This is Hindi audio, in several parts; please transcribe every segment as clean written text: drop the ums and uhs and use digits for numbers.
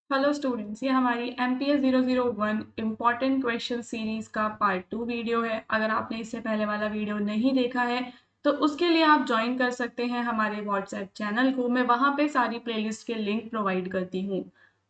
हेलो स्टूडेंट्स, ये हमारी MPS 001 इम्पॉर्टेंट क्वेश्चन सीरीज का पार्ट 2 वीडियो है। अगर आपने इससे पहले वाला वीडियो नहीं देखा है तो उसके लिए आप ज्वाइन कर सकते हैं हमारे व्हाट्सएप चैनल को। मैं वहाँ पे सारी प्लेलिस्ट के लिंक प्रोवाइड करती हूँ।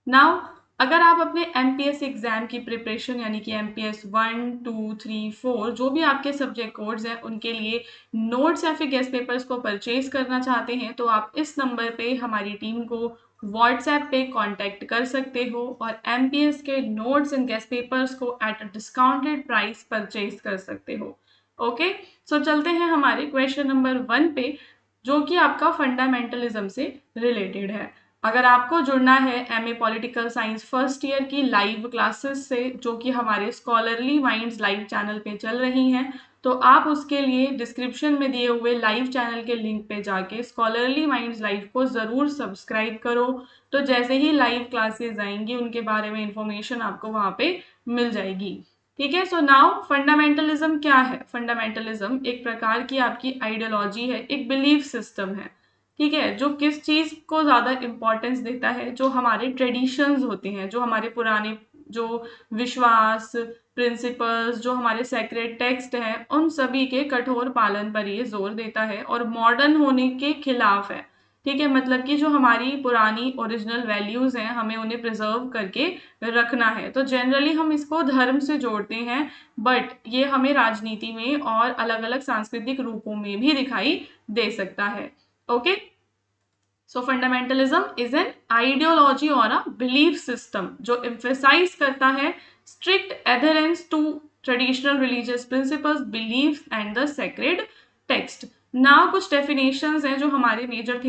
नाउ, अगर आप अपने MPS एग्जाम की प्रिपरेशन यानी कि MPS 1, 2, 3, 4 जो भी आपके सब्जेक्ट कोड्स हैं उनके लिए नोट्स या फिर गेस्ट पेपर्स को परचेज करना चाहते हैं तो आप इस नंबर पे हमारी टीम को व्हाट्सएप पे कांटेक्ट कर सकते हो और MPS के नोट्स एंड गेस्ट पेपर्स को at a discounted price purchase कर सकते हो। ओके, सो चलते हैं हमारे क्वेश्चन नंबर 1 पे, जो कि आपका फंडामेंटलिज्म से रिलेटेड है। अगर आपको जुड़ना है MA political science first year की लाइव क्लासेस से, जो कि हमारे स्कॉलरली माइंड्स लाइव चैनल पे चल रही हैं, तो आप उसके लिए डिस्क्रिप्शन में दिए हुए लाइव चैनल के लिंक पे जाके स्कॉलरली माइंड्स लाइव को ज़रूर सब्सक्राइब करो। तो जैसे ही लाइव क्लासेस आएंगी उनके बारे में इंफॉर्मेशन आपको वहाँ पे मिल जाएगी। ठीक है, सो नाउ फंडामेंटलिज्म क्या है? फंडामेंटलिज्म एक प्रकार की आपकी आइडियोलॉजी है, एक बिलीफ सिस्टम है। ठीक है, जो किस चीज को ज्यादा इंपॉर्टेंस देता है? जो हमारे ट्रेडिशंस होते हैं, जो हमारे पुराने जो विश्वास, प्रिंसिपल्स, जो हमारे सेक्रेड टेक्स्ट हैं, उन सभी के कठोर पालन पर ये जोर देता है और मॉडर्न होने के खिलाफ है। ठीक है, मतलब कि जो हमारी पुरानी ओरिजिनल वैल्यूज हैं हमें उन्हें प्रिजर्व करके रखना है। तो जनरली हम इसको धर्म से जोड़ते हैं, बट ये हमें राजनीति में और अलग अलग सांस्कृतिक रूपों में भी दिखाई दे सकता है। Okay, so fundamentalism is an ideology और अ बिलीफ सिस्टम जो एम्फेसाइज करता है strict adherence to traditional religious principles, belief and the sacred text. ना कुछ डेफिनेशंस हैं जो हमारे मेजर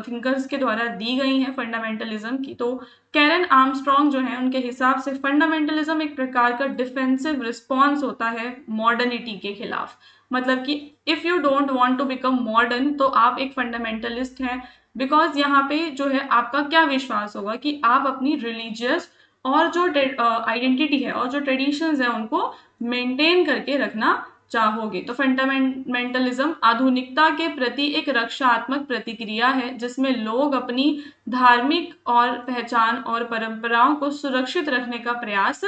थिंकर्स के द्वारा दी गई हैं फंडामेंटलिज्म की। तो कैरन आर्मस्ट्रॉन्ग जो है उनके हिसाब से फंडामेंटलिज्म एक प्रकार का डिफेंसिव रिस्पॉन्स होता है मॉडर्निटी के खिलाफ। मतलब कि if you don't want to become modern तो आप एक फंडामेंटलिस्ट हैं, बिकॉज यहाँ पे जो है आपका क्या विश्वास होगा कि आप अपनी रिलीजियस और जो आइडेंटिटी है और जो ट्रेडिशंस है उनको मेंटेन करके रखना चाहोगे। तो फंडामेंटलिज्म आधुनिकता के प्रति एक रक्षात्मक प्रतिक्रिया है जिसमें लोग अपनी धार्मिक और पहचान और परंपराओं को सुरक्षित रखने का प्रयास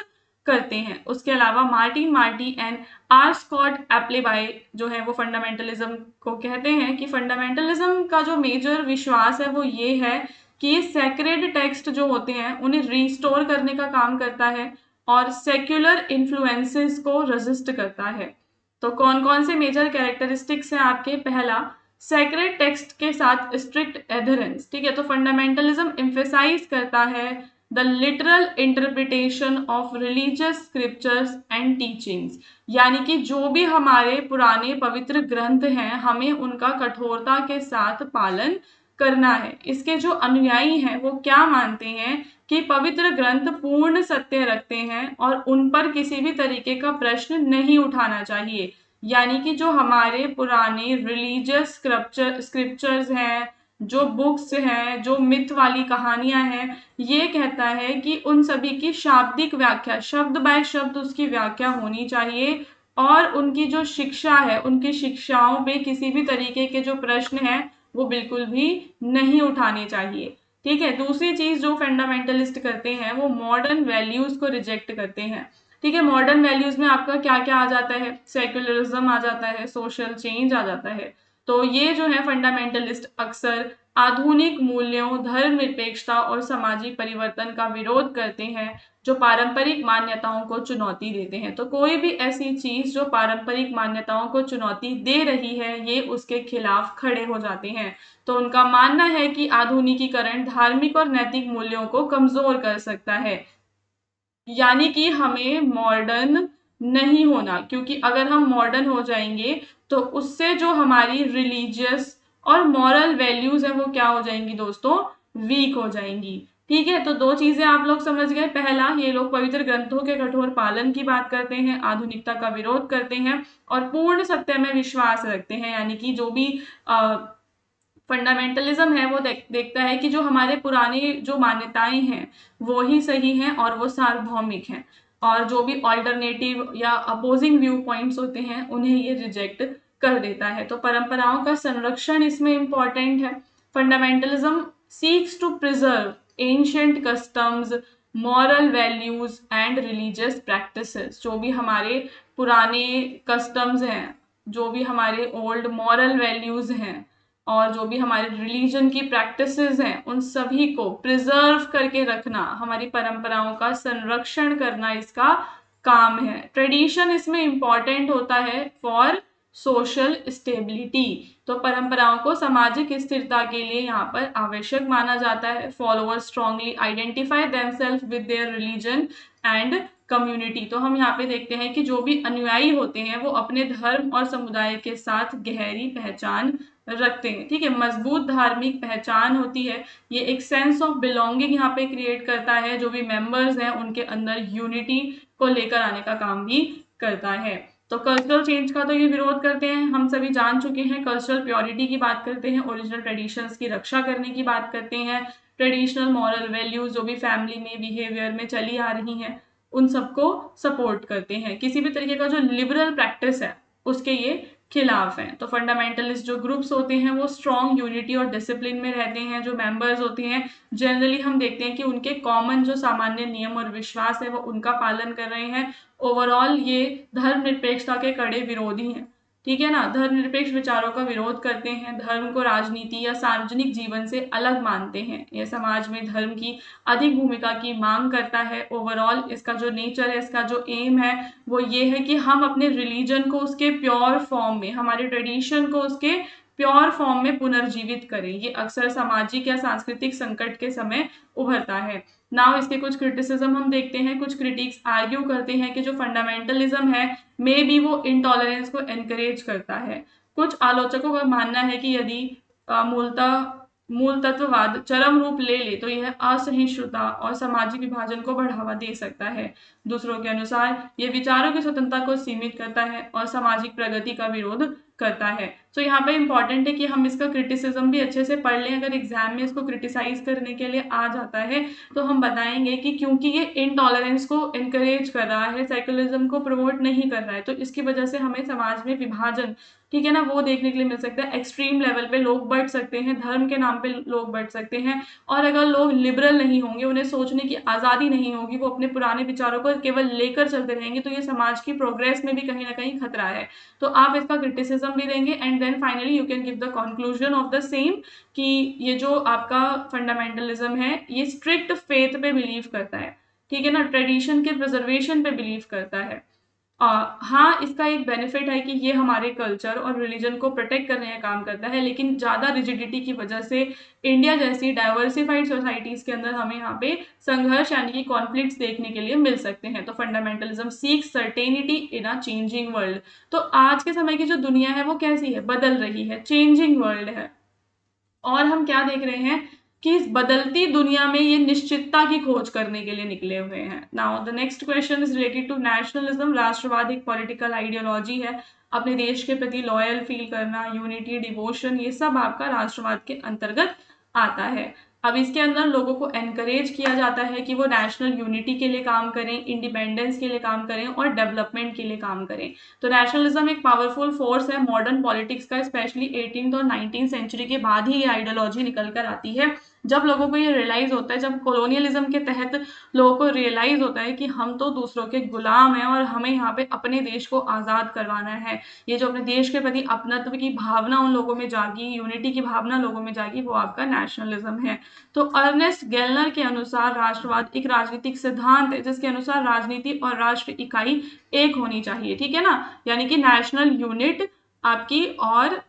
करते हैं। उसके अलावा Martin Marty and R Scott Appleby जो है वो फंडामेंटलिज्म को कहते हैं कि फंडामेंटलिज्म का जो मेजर विश्वास है वो ये है कि ये सेक्रेड टेक्स्ट जो होते हैं उन्हें रिस्टोर करने का काम करता है और सेक्युलर इन्फ्लुएंसेस को रेजिस्ट करता है। तो कौन कौन से मेजर कैरेक्टरिस्टिक्स हैं आपके? पहला, सेक्रेड टेक्स्ट के साथ स्ट्रिक्ट एडहेरेंस। ठीक है, तो फंडामेंटलिज्म एम्फेसाइज करता है the literal interpretation of religious scriptures and teachings, यानी कि जो भी हमारे पुराने पवित्र ग्रंथ हैं हमें उनका कठोरता के साथ पालन करना है। इसके जो अनुयायी हैं वो क्या मानते हैं कि पवित्र ग्रंथ पूर्ण सत्य रखते हैं और उन पर किसी भी तरीके का प्रश्न नहीं उठाना चाहिए। यानी कि जो हमारे पुराने रिलीजियस स्क्रिप्चर्स हैं, जो बुक्स हैं, जो मिथ वाली कहानियां हैं, ये कहता है कि उन सभी की शाब्दिक व्याख्या, शब्द बाय शब्द उसकी व्याख्या होनी चाहिए और उनकी जो शिक्षा है, उनकी शिक्षाओं पे किसी भी तरीके के जो प्रश्न हैं वो बिल्कुल भी नहीं उठाने चाहिए। ठीक है, दूसरी चीज जो फंडामेंटलिस्ट करते हैं वो मॉडर्न वैल्यूज को रिजेक्ट करते हैं। ठीक है, मॉडर्न वैल्यूज में आपका क्या क्या आ जाता है? सेक्युलरिज्म आ जाता है, सोशल चेंज आ जाता है। तो ये जो है फंडामेंटलिस्ट अक्सर आधुनिक मूल्यों, धर्मनिरपेक्षता और सामाजिक परिवर्तन का विरोध करते हैं जो पारंपरिक मान्यताओं को चुनौती देते हैं। तो कोई भी ऐसी चीज जो पारंपरिक मान्यताओं को चुनौती दे रही है ये उसके खिलाफ खड़े हो जाते हैं। तो उनका मानना है कि आधुनिकीकरण धार्मिक और नैतिक मूल्यों को कमजोर कर सकता है, यानी कि हमें मॉडर्न नहीं होना, क्योंकि अगर हम मॉडर्न हो जाएंगे तो उससे जो हमारी रिलीजियस और मॉरल वैल्यूज है वो क्या हो जाएंगी दोस्तों? वीक हो जाएंगी। ठीक है, तो दो चीजें आप लोग समझ गए। पहला, ये लोग पवित्र ग्रंथों के कठोर पालन की बात करते हैं, आधुनिकता का विरोध करते हैं और पूर्ण सत्य में विश्वास रखते हैं। यानी कि जो भी फंडामेंटलिज्म है वो देखता है कि जो हमारे पुराने जो मान्यताएं हैं वो ही सही हैं और वो सार्वभौमिक हैं, और जो भी ऑल्टरनेटिव या अपोजिंग व्यू पॉइंट्स होते हैं उन्हें ये रिजेक्ट कर देता है। तो परंपराओं का संरक्षण इसमें इंपॉर्टेंट है। Fundamentalism seeks to preserve ancient customs, moral values and religious practices. जो भी हमारे पुराने कस्टम्स हैं, जो भी हमारे ओल्ड मॉरल वैल्यूज हैं और जो भी हमारे रिलीजन की प्रैक्टिसेस हैं, उन सभी को प्रिजर्व करके रखना, हमारी परंपराओं का संरक्षण करना इसका काम है। ट्रेडिशन इसमें इंपॉर्टेंट होता है फॉर सोशल स्टेबिलिटी। तो परंपराओं को सामाजिक स्थिरता के लिए यहाँ पर आवश्यक माना जाता है। Followers strongly identify themselves with their religion and community. तो हम यहाँ पे देखते हैं कि जो भी अनुयायी होते हैं वो अपने धर्म और समुदाय के साथ गहरी पहचान रखते हैं। ठीक है, मजबूत धार्मिक पहचान होती है। ये एक सेंस ऑफ बिलोंगिंग यहाँ पे क्रिएट करता है। जो भी मेंबर्स हैं उनके अंदर यूनिटी को लेकर आने का काम भी करता है। तो कल्चरल चेंज का तो ये विरोध करते हैं, हम सभी जान चुके हैं। कल्चरल प्योरिटी की बात करते हैं, ओरिजिनल ट्रेडिशंस की रक्षा करने की बात करते हैं, ट्रेडिशनल मॉरल वैल्यूज जो भी फैमिली में बिहेवियर में चली आ रही हैं उन सबको सपोर्ट करते हैं। किसी भी तरीके का जो लिबरल प्रैक्टिस है उसके ये खिलाफ हैं। तो फंडामेंटलिस्ट जो ग्रुप्स होते हैं वो स्ट्रॉन्ग यूनिटी और डिसिप्लिन में रहते हैं। जो मेंबर्स होते हैं जनरली हम देखते हैं कि उनके कॉमन जो सामान्य नियम और विश्वास है वो उनका पालन कर रहे हैं। ओवरऑल ये धर्मनिरपेक्षता के कड़े विरोधी हैं। ठीक है ना, धर्मनिरपेक्ष विचारों का विरोध करते हैं, धर्म को राजनीति या सार्वजनिक जीवन से अलग मानते हैं। यह समाज में धर्म की अधिक भूमिका की मांग करता है। ओवरऑल इसका जो नेचर है, इसका जो एम है वो ये है कि हम अपने रिलीजन को उसके प्योर फॉर्म में, हमारे ट्रेडिशन को उसके प्योर फॉर्म में पुनर्जीवित करें। ये अक्सर सामाजिक या सांस्कृतिक संकट के समय उभरता है। नाउ इसके कुछ क्रिटिसिज्म हम देखते हैं। कुछ क्रिटिक्स आर्ग्यू करते हैं कि जो फंडामेंटलिज्म है मे बी वो इंटॉलरेंस को एनकरेज करता है। कुछ आलोचकों का मानना है कि यदि मूल तत्ववाद चरम रूप ले ले तो यह असहिष्णुता और सामाजिक विभाजन को बढ़ावा दे सकता है। दूसरों के अनुसार यह विचारों की स्वतंत्रता को सीमित करता है और सामाजिक प्रगति का विरोध करता है। तो यहाँ पे इंपॉर्टेंट है कि हम इसका क्रिटिसिज्म भी अच्छे से पढ़ लें। अगर एग्जाम में इसको क्रिटिसाइज करने के लिए आ जाता है तो हम बताएंगे कि क्योंकि ये इनटॉलरेंस को एनकरेज कर रहा है, सेक्युलरिज्म को प्रमोट नहीं कर रहा है, तो इसकी वजह से हमें समाज में विभाजन, ठीक है ना, वो देखने के लिए मिल सकता है। एक्सट्रीम लेवल पे लोग बढ़ सकते हैं, धर्म के नाम पे लोग बढ़ सकते हैं। और अगर लोग लिबरल नहीं होंगे, उन्हें सोचने की आज़ादी नहीं होगी, वो अपने पुराने विचारों को केवल लेकर चलते रहेंगे, तो ये समाज की प्रोग्रेस में भी कहीं ना कहीं खतरा है। तो आप इसका क्रिटिसिज्म भी देंगे and then finally you can give the conclusion of the same कि ये जो आपका फंडामेंटलिज्म है ये स्ट्रिक्ट फेथ पे बिलीव करता है, ठीक है ना, ट्रेडिशन के प्रिजर्वेशन पे बिलीव करता है। हाँ, इसका एक बेनिफिट है कि ये हमारे कल्चर और रिलीजन को प्रोटेक्ट करने का काम करता है, लेकिन ज़्यादा रिजिडिटी की वजह से इंडिया जैसी डाइवर्सिफाइड सोसाइटीज़ के अंदर हमें यहाँ पे संघर्ष यानी कि कॉन्फ्लिक्ट्स देखने के लिए मिल सकते हैं। तो fundamentalism seeks certainty in a changing world. तो आज के समय की जो दुनिया है वो कैसी है, बदल रही है, चेंजिंग वर्ल्ड है। और हम क्या देख रहे हैं कि इस बदलती दुनिया में ये निश्चितता की खोज करने के लिए निकले हुए हैं। Now the next question is related to nationalism. राष्ट्रवाद एक पॉलिटिकल आइडियोलॉजी है। अपने देश के प्रति लॉयल फील करना, यूनिटी, डिवोशन, ये सब आपका राष्ट्रवाद के अंतर्गत आता है। अब इसके अंदर लोगों को एनकरेज किया जाता है कि वो नेशनल यूनिटी के लिए काम करें, इंडिपेंडेंस के लिए काम करें और डेवलपमेंट के लिए काम करें। तो नेशनलिज्म एक पावरफुल फोर्स है मॉडर्न पॉलिटिक्स का, स्पेशली 18th और 19th सेंचुरी के बाद ही ये आइडियोलॉजी निकल कर आती है। जब लोगों को ये रियलाइज होता है, जब कॉलोनियलिज्म के तहत लोगों को रियलाइज होता है कि हम तो दूसरों के गुलाम हैं और हमें यहाँ पे अपने देश को आज़ाद करवाना है, ये जो अपने देश के प्रति अपनत्व की भावना उन लोगों में जागी, यूनिटी की भावना लोगों में जागी, वो आपका नेशनलिज्म है। तो अर्नेस्ट गेलनर के अनुसार राष्ट्रवाद एक राजनीतिक सिद्धांत है जिसके अनुसार राजनीति और राष्ट्र इकाई एक होनी चाहिए, ठीक है ना, यानी कि नेशनल यूनिट आपकी और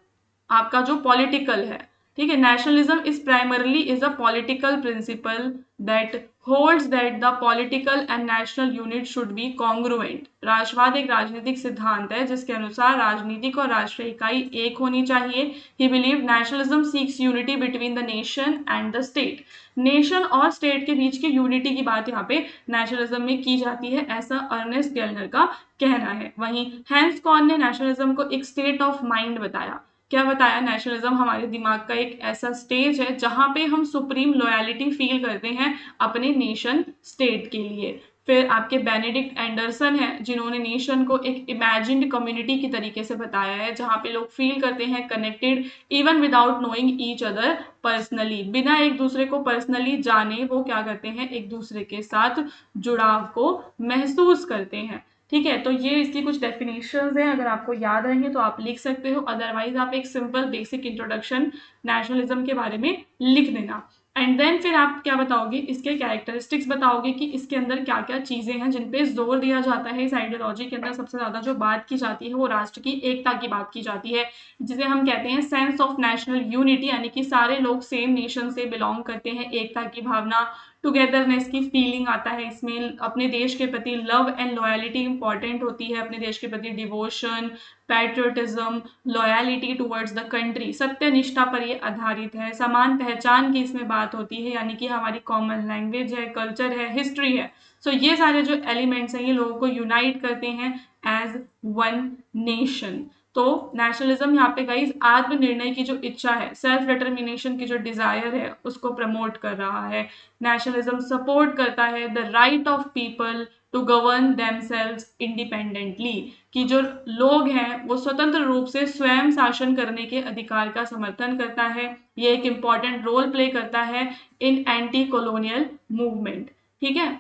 आपका जो पॉलिटिकल है, ठीक है। Nationalism is primarily is a political principal that holds that the political and national unit should be congruent. राष्ट्रवाद एक राजनीतिक सिद्धांत है जिसके अनुसार राजनीतिक और राष्ट्रीय इकाई एक होनी चाहिए। He believe nationalism seeks unity between the nation and the state. Nation और स्टेट के बीच की यूनिटी की बात यहाँ पे नेशनलिज्म में की जाती है, ऐसा अर्नेस्ट गेलनर का कहना है। वहीं हैंस कॉर्न ने नेशनलिज्म को एक स्टेट ऑफ माइंड बताया। क्या बताया, नेशनलिज्म हमारे दिमाग का एक ऐसा स्टेज है जहां पे हम सुप्रीम लॉयलिटी फील करते हैं अपने नेशन स्टेट के लिए। फिर आपके बेनेडिक्ट एंडरसन है, जिन्होंने नेशन को एक इमेजिन्ड कम्युनिटी की तरीके से बताया है, जहाँ पे लोग फील करते हैं connected even without knowing each other personally. बिना एक दूसरे को पर्सनली जाने वो क्या करते हैं, एक दूसरे के साथ जुड़ाव को महसूस करते हैं। ठीक है, तो ये इसकी कुछ डेफिनेशंस हैं, अगर आपको याद रहेंगे तो आप लिख सकते हो, अदरवाइज आप एक सिंपल बेसिक इंट्रोडक्शन नेशनलिज्म के बारे में लिख देना। एंड देन फिर आप क्या बताओगे, इसके कैरेक्टरिस्टिक्स बताओगे कि इसके अंदर क्या क्या चीजें हैं जिन पे जोर दिया जाता है। इस आइडियोलॉजी के अंदर सबसे ज्यादा जो बात की जाती है वो राष्ट्र की एकता की बात की जाती है, जिसे हम कहते हैं सेंस ऑफ नेशनल यूनिटी, यानी कि सारे लोग सेम नेशन से बिलोंग करते हैं, एकता की भावना, टुगेदरनेस की फीलिंग आता है इसमें। अपने देश के प्रति लव एंड लॉयलिटी इंपॉर्टेंट होती है, अपने देश के प्रति devotion, patriotism, loyalty towards the country, सत्यनिष्ठा पर ये आधारित है। समान पहचान की इसमें बात होती है, यानी कि हमारी कॉमन लैंग्वेज है, कल्चर है, हिस्ट्री है। सो ये सारे जो एलिमेंट्स हैं ये लोगों को यूनाइट करते हैं एज वन नेशन। तो नेशनलिज्म यहाँ पे गाइस आत्मनिर्णय की जो इच्छा है, सेल्फ डिटर्मिनेशन की जो डिजायर है, उसको प्रमोट कर रहा है। नेशनलिज्म सपोर्ट करता है the right of people to govern themselves independently, कि जो लोग हैं वो स्वतंत्र रूप से स्वयं शासन करने के अधिकार का समर्थन करता है। ये एक इंपॉर्टेंट रोल प्ले करता है इन एंटी कॉलोनियल मूवमेंट। ठीक है,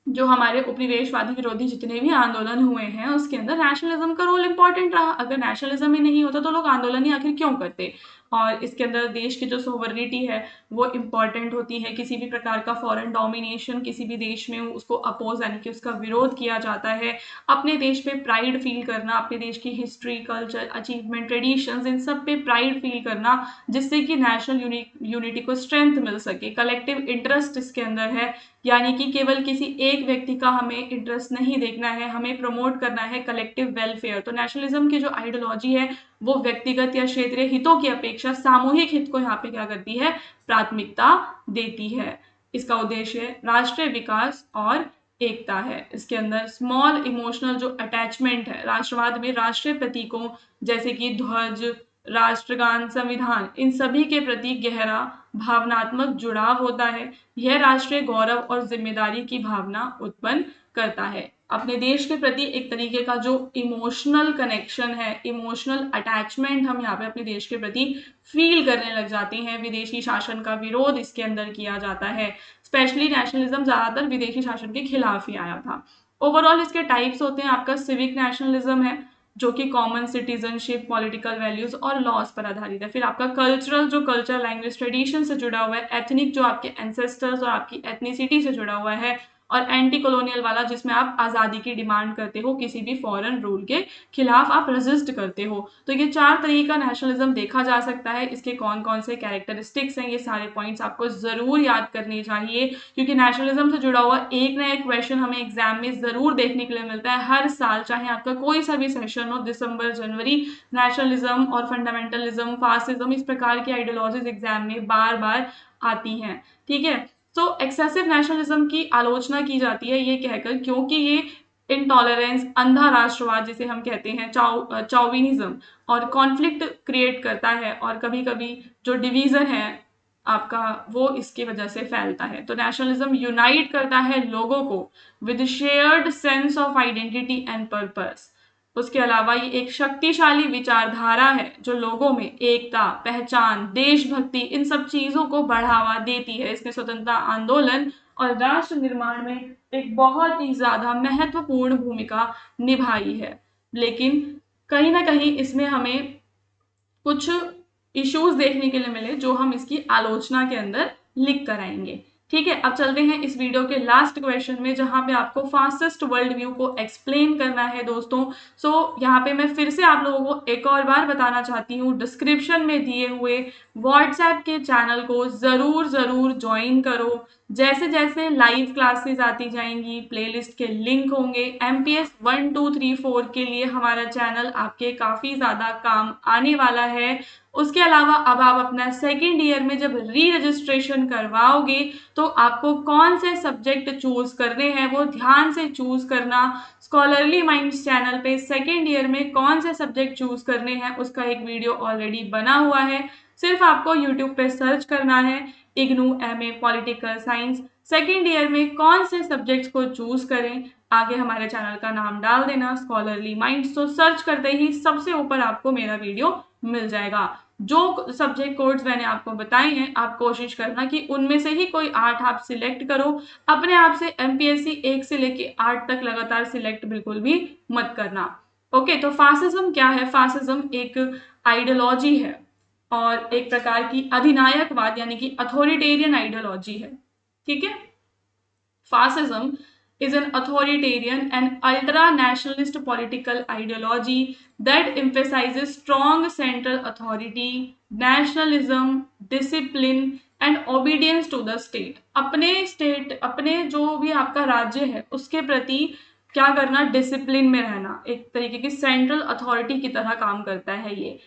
जो हमारे उपनिवेशवादी विरोधी जितने भी आंदोलन हुए हैं उसके अंदर नेशनलिज्म का रोल इंपॉर्टेंट रहा। अगर नेशनलिज्म ही नहीं होता तो लोग आंदोलन ही आखिर क्यों करते। और इसके अंदर देश की जो सोवरिटी है वो इम्पॉर्टेंट होती है। किसी भी प्रकार का फॉरेन डोमिनेशन किसी भी देश में उसको अपोज, यानी कि उसका विरोध किया जाता है। अपने देश पे प्राइड फील करना, अपने देश की हिस्ट्री, कल्चर, अचीवमेंट, ट्रेडिशंस, इन सब पे प्राइड फील करना, जिससे कि नेशनल यूनिटी को स्ट्रेंथ मिल सके। कलेक्टिव इंटरेस्ट इसके अंदर है, यानी कि केवल किसी एक व्यक्ति का हमें इंटरेस्ट नहीं देखना है, हमें प्रमोट करना है कलेक्टिव वेलफेयर। तो नेशनलिज्म की जो आइडियोलॉजी है वो व्यक्तिगत या क्षेत्रीय हितों की अपेक्षा सामूहिक हित को यहाँ पे क्या करती है, प्राथमिकता देती है। इसका उद्देश्य राष्ट्रीय विकास और एकता है। इसके अंदर स्मॉल इमोशनल जो अटैचमेंट है, राष्ट्रवाद में राष्ट्रीय प्रतीकों जैसे कि ध्वज, राष्ट्रगान, संविधान, इन सभी के प्रति गहरा भावनात्मक जुड़ाव होता है। यह राष्ट्रीय गौरव और जिम्मेदारी की भावना उत्पन्न करता है। अपने देश के प्रति एक तरीके का जो इमोशनल कनेक्शन है, इमोशनल अटैचमेंट हम यहाँ पे अपने देश के प्रति फील करने लग जाते हैं। विदेशी शासन का विरोध इसके अंदर किया जाता है। स्पेशली नेशनलिज्म ज्यादातर विदेशी शासन के खिलाफ ही आया था। ओवरऑल इसके टाइप्स होते हैं, आपका सिविक नेशनलिज्म है जो कि कॉमन सिटीजनशिप, पॉलिटिकल वैल्यूज और लॉज पर आधारित है। फिर आपका कल्चरल, जो कल्चर, लैंग्वेज, ट्रेडिशन से जुड़ा हुआ है। एथनिक, जो आपके एंसेस्टर्स और आपकी एथनिसिटी से जुड़ा हुआ है। और एंटी कॉलोनियल वाला, जिसमें आप आज़ादी की डिमांड करते हो, किसी भी फॉरेन रूल के खिलाफ आप रेजिस्ट करते हो। तो ये 4 तरीके का नेशनलिज्म देखा जा सकता है। इसके कौन कौन से कैरेक्टरिस्टिक्स हैं, ये सारे पॉइंट्स आपको जरूर याद करने चाहिए, क्योंकि नेशनलिज्म से जुड़ा हुआ एक ना एक क्वेश्चन हमें एग्जाम में जरूर देखने के लिए मिलता है हर साल, चाहे आपका कोई सा भी सेशन हो, दिसंबर, जनवरी। नेशनलिज्म और फंडामेंटलिज्म, फासिज्म, इस प्रकार की आइडियोलॉजीज एग्जाम में बार बार आती हैं। ठीक है, तो एक्सेसिव नेशनलिज्म की आलोचना की जाती है ये कहकर, क्योंकि ये इनटॉलरेंस, अंधा राष्ट्रवाद जिसे हम कहते हैं, चौविनिज्म, और कॉन्फ्लिक्ट क्रिएट करता है, और कभी कभी जो डिवीजन है आपका वो इसकी वजह से फैलता है। तो नेशनलिज्म यूनाइट करता है लोगों को with shared sense of identity and purpose. उसके अलावा ये एक शक्तिशाली विचारधारा है जो लोगों में एकता, पहचान, देशभक्ति, इन सब चीजों को बढ़ावा देती है। इसने स्वतंत्रता आंदोलन और राष्ट्र निर्माण में एक बहुत ही ज्यादा महत्वपूर्ण भूमिका निभाई है। लेकिन कहीं ना कहीं इसमें हमें कुछ इश्यूज देखने के लिए मिले जो हम इसकी आलोचना के अंदर लिख कर आएंगे। ठीक है, अब चलते हैं इस वीडियो के लास्ट क्वेश्चन में, जहां पे आपको फास्टेस्ट वर्ल्ड व्यू को एक्सप्लेन करना है दोस्तों। यहाँ पे मैं फिर से आप लोगों को एक और बार बताना चाहती हूँ, डिस्क्रिप्शन में दिए हुए व्हाट्सएप के चैनल को जरूर जरूर ज्वाइन करो। जैसे जैसे लाइव क्लासेस आती जाएंगी, प्लेलिस्ट के लिंक होंगे। MPS 1, 2, 3, 4 के लिए हमारा चैनल आपके काफी ज्यादा काम आने वाला है। उसके अलावा अब आप अपना सेकेंड ईयर में जब री रजिस्ट्रेशन करवाओगे तो आपको कौन से सब्जेक्ट चूज करने हैं वो ध्यान से चूज करना। स्कॉलरली माइंड्स चैनल पे सेकेंड ईयर में कौन से सब्जेक्ट चूज करने हैं उसका एक वीडियो ऑलरेडी बना हुआ है। सिर्फ आपको यूट्यूब पे सर्च करना है, IGNOU MA political science second year में कौन से सब्जेक्ट्स को चूज करें, आगे हमारे चैनल का नाम डाल देना स्कॉलरली माइंड्स, तो सर्च करते ही सबसे ऊपर आपको मेरा वीडियो मिल जाएगा। जो सब्जेक्ट कोड्स मैंने आपको बताए हैं आप कोशिश करना कि उनमें से ही कोई 8 आप सिलेक्ट करो। अपने आप से एमपीएससी 1 से लेके 8 तक लगातार सिलेक्ट बिल्कुल भी मत करना। ओके, तो फासिज्म क्या है? फासिज्म एक आइडियोलॉजी है और एक प्रकार की अधिनायकवाद यानी कि अथॉरिटेरियन आइडियोलॉजी है। ठीक है, fascism is an authoritarian and ultra-nationalist political ideology that emphasizes strong central authority, nationalism, discipline and obedience to the state। अपने जो भी आपका राज्य है उसके प्रति क्या करना? डिसिप्लिन में रहना, एक तरीके की सेंट्रल अथॉरिटी की तरह काम करता है ये।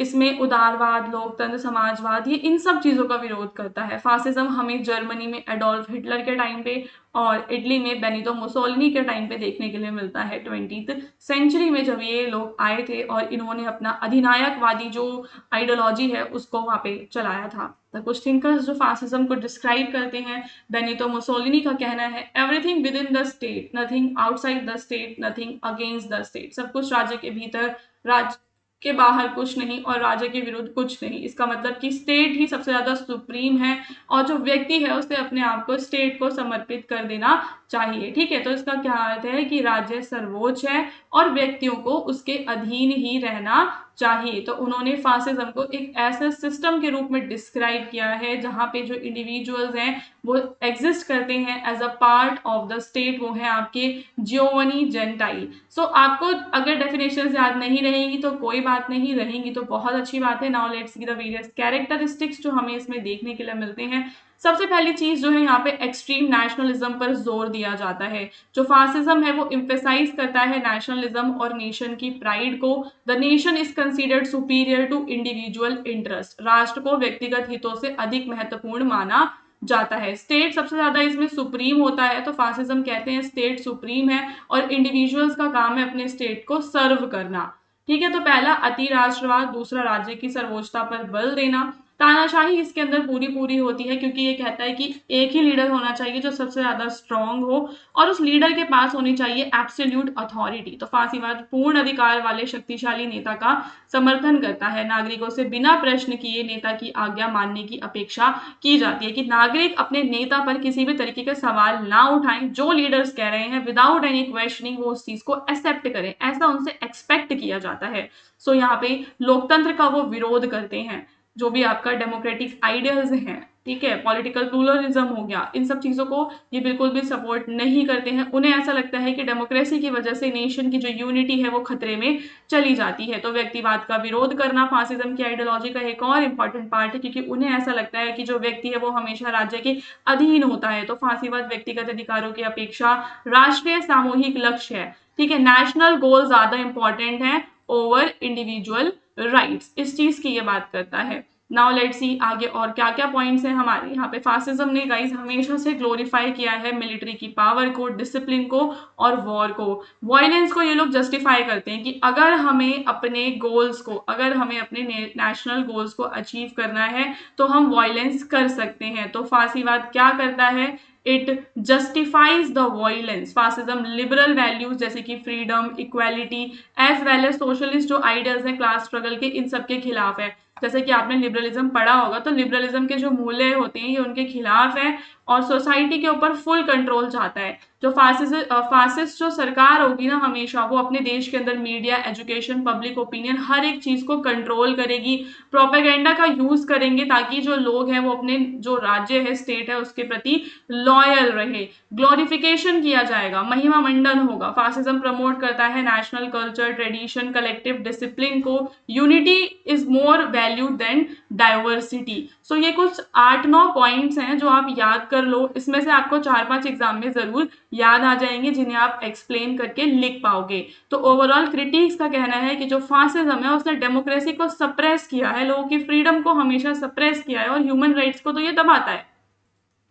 इसमें उदारवाद, लोकतंत्र, समाजवाद, ये इन सब चीजों का विरोध करता है। फासिज्म हमें जर्मनी में एडोल्फ हिटलर के टाइम पे और इटली में बेनितो मुसोलिनी के टाइम पे देखने के लिए मिलता है 20th सेंचुरी में, जब ये लोग आए थे और इन्होंने अपना अधिनायकवादी जो आइडियोलॉजी है उसको वहां पे चलाया था। तो कुछ थिंकर्स जो फासिज्म को डिस्क्राइब करते हैं, बेनितो मुसोलिनी का कहना है everything with in the state, nothing outside the state, nothing against the state. सब कुछ राज्य के भीतर, राज्य के बाहर कुछ नहीं और राज्य के विरुद्ध कुछ नहीं। इसका मतलब कि स्टेट ही सबसे ज्यादा सुप्रीम है और जो व्यक्ति है उसे अपने आप को स्टेट को समर्पित कर देना चाहिए। ठीक है, तो इसका क्या अर्थ है कि राज्य सर्वोच्च है और व्यक्तियों को उसके अधीन ही रहना चाहिए। तो उन्होंने फासिज्म को एक ऐसे सिस्टम के रूप में डिस्क्राइब किया है जहां पे जो इंडिविजुअल्स हैं वो एग्जिस्ट करते हैं as a part of the state, वो है आपके जियोवनी जेंटाइल। सो आपको अगर डेफिनेशंस याद नहीं रहेंगी तो कोई बात नहीं, रहेंगी तो बहुत अच्छी बात है। Now let's see the various characteristics जो हमें इसमें देखने के लिए मिलते हैं। सबसे पहली चीज जो है यहाँ पे एक्सट्रीम नेशनलिज्म पर जोर दिया जाता है। जो फासिज्म है वो इम्फेसाइज करता है नेशनलिज्म और नेशन की प्राइड को। The nation is considered superior to individual interest, राष्ट्र को व्यक्तिगत हितों से अधिक महत्वपूर्ण माना जाता है। स्टेट सबसे ज्यादा इसमें सुप्रीम होता है, तो फासिज्म कहते हैं स्टेट सुप्रीम है और इंडिविजुअल्स का काम है अपने स्टेट को सर्व करना। ठीक है, तो पहला अति राष्ट्रवाद, दूसरा राज्य की सर्वोच्चता पर बल देना। तानाशाही इसके अंदर पूरी पूरी होती है क्योंकि ये कहता है कि एक ही लीडर होना चाहिए जो सबसे ज्यादा स्ट्रांग हो और उस लीडर के पास होनी चाहिए एब्सोल्यूट अथॉरिटी। तो फासीवाद पूर्ण अधिकार वाले शक्तिशाली नेता का समर्थन करता है। नागरिकों से बिना प्रश्न किए नेता की आज्ञा मानने की अपेक्षा की जाती है कि नागरिक अपने नेता पर किसी भी तरीके का सवाल ना उठाएं, जो लीडर्स कह रहे हैं विदाउट एनी क्वेश्चनिंग वो उस चीज को एक्सेप्ट करें, ऐसा उनसे एक्सपेक्ट किया जाता है। सो यहाँ पे लोकतंत्र का वो विरोध करते हैं, जो भी आपका डेमोक्रेटिक आइडियल्स हैं, ठीक है, पॉलिटिकल प्लूरलिज्म हो गया, इन सब चीजों को ये बिल्कुल भी सपोर्ट नहीं करते हैं। उन्हें ऐसा लगता है कि डेमोक्रेसी की वजह से नेशन की जो यूनिटी है वो खतरे में चली जाती है। तो व्यक्तिवाद का विरोध करना फासिज्म की आइडियोलॉजी का एक और इम्पॉर्टेंट पार्ट है क्योंकि उन्हें ऐसा लगता है कि जो व्यक्ति है वो हमेशा राज्य के अधीन होता है। तो फासीवाद व्यक्तिगत अधिकारों की अपेक्षा राष्ट्रीय सामूहिक लक्ष्य है। ठीक है, नेशनल गोल ज्यादा इंपॉर्टेंट है ओवर इंडिविजुअल राइट्स, इस चीज की ये बात करता है। नाउ लेट्स सी आगे और क्या क्या पॉइंट्स हैं हमारे यहाँ पे। फासिज्म ने गाइस हमेशा से ग्लोरीफाई किया है मिलिट्री की पावर को, डिसिप्लिन को और वॉर को। वायलेंस को ये लोग जस्टिफाई करते हैं कि अगर हमें अपने गोल्स को, अगर हमें अपने नेशनल गोल्स को अचीव करना है तो हम वायलेंस कर सकते हैं। तो फासीवाद क्या करता है? It justifies the violence. Fascism liberal values जैसे कि freedom, equality as well as socialist जो आइडियल्स हैं क्लास स्ट्रगल के, इन सब के खिलाफ है। जैसे कि आपने लिबरलिज्म पढ़ा होगा तो लिबरलिज्म के जो मूल्य होते हैं ये उनके खिलाफ है और सोसाइटी के ऊपर फुल कंट्रोल चाहता है। जो फासिस्ट जो सरकार होगी ना हमेशा वो अपने देश के अंदर मीडिया, एजुकेशन, पब्लिक ओपिनियन हर एक चीज को कंट्रोल करेगी, प्रोपेगेंडा का यूज करेंगे ताकि जो लोग हैं वो अपने जो राज्य है, स्टेट है, उसके प्रति लॉयल रहे। ग्लोरिफिकेशन किया जाएगा, महिमा मंडन होगा। फासिज्म प्रमोट करता है national culture, tradition, collective discipline को। Unity is more valued than diversity. So ये कुछ 8-9 पॉइंट्स हैं जो आप याद कर लो, इसमें से आपको 4-5 एग्जाम में जरूर याद आ जाएंगे जिन्हें आप एक्सप्लेन करके लिख पाओगे। तो ओवरऑल क्रिटिक्स का कहना है कि जो फासिज्म है उसने डेमोक्रेसी को सप्रेस किया है, लोगों की फ्रीडम को हमेशा सप्रेस किया है और ह्यूमन राइट्स को तो ये दबाता है।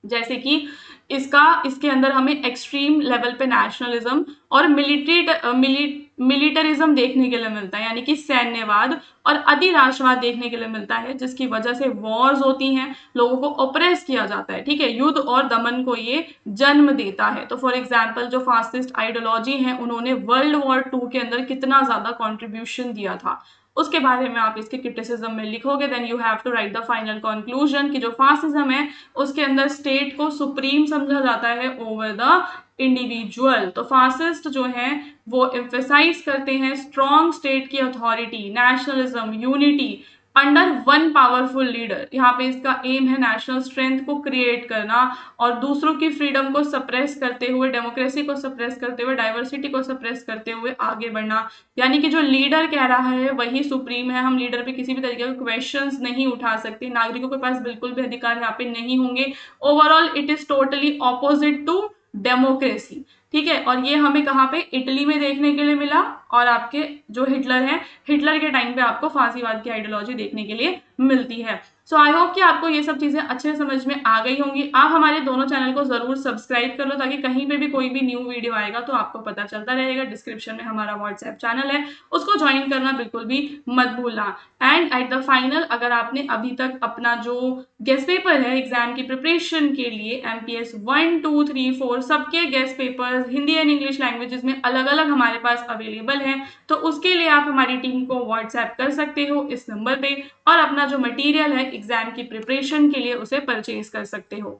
जैसे कि इसके अंदर हमें एक्सट्रीम लेवल पे नेशनलिज्म और मिलिटरिज्म देखने के लिए मिलता है, यानी कि सैन्यवाद और अधिराष्ट्रवाद देखने के लिए मिलता है, जिसकी वजह से वॉर्स होती हैं, लोगों को ऑपरेस किया जाता है, ठीक है। युद्ध और दमन को ये जन्म देता है। तो फॉर एग्जाम्पल जो फासिस्ट आइडियोलॉजी है, उन्होंने वर्ल्ड वॉर 2 के अंदर कितना ज्यादा कॉन्ट्रीब्यूशन दिया था, उसके बारे में आप इसके क्रिटिसिज्म में लिखोगे। Then you have to write the final conclusion कि जो फासिज्म है उसके अंदर स्टेट को सुप्रीम समझा जाता है ओवर द इंडिविजुअल। तो फासिस्ट जो है वो एम्फेसाइज करते हैं स्ट्रॉन्ग स्टेट की authority, nationalism, unity under one powerful leader. यहाँ पे इसका एम है नेशनल स्ट्रेंथ को क्रिएट करना और दूसरों की फ्रीडम को सप्रेस करते हुए, डेमोक्रेसी को सप्रेस करते हुए, डाइवर्सिटी को सप्रेस करते हुए आगे बढ़ना। यानी कि जो लीडर कह रहा है वही सुप्रीम है, हम लीडर पे किसी भी तरीके के क्वेश्चंस नहीं उठा सकते, नागरिकों के पास बिल्कुल भी अधिकार यहाँ पे नहीं होंगे। Overall it is totally opposite to democracy, ठीक है। और ये हमें कहाँ पे, इटली में देखने के लिए मिला, और आपके जो हिटलर है, हिटलर के टाइम पे आपको फांसीवाद की आइडियोलॉजी देखने के लिए मिलती है। सो आई होप कि आपको ये सब चीजें अच्छे समझ में आ गई होंगी। आप हमारे दोनों चैनल को जरूर सब्सक्राइब कर लो, ताकि कहीं पे भी कोई भी न्यू वीडियो आएगा तो आपको पता चलता रहेगा। डिस्क्रिप्शन में हमारा व्हाट्सएप चैनल है, उसको ज्वाइन करना बिल्कुल भी मत भूलना। एंड एट द फाइनल, अगर आपने अभी तक अपना जो गेस्ट पेपर है एग्जाम की प्रिपरेशन के लिए, MPS 1, 2, 3, 4 सबके guest papers Hindi and English languages में अलग अलग हमारे पास अवेलेबल है, तो उसके लिए आप हमारी टीम को व्हाट्सएप कर सकते हो इस नंबर पे, और अपना जो मटेरियल है एग्जाम की प्रिपरेशन के लिए उसे परचेज कर सकते हो।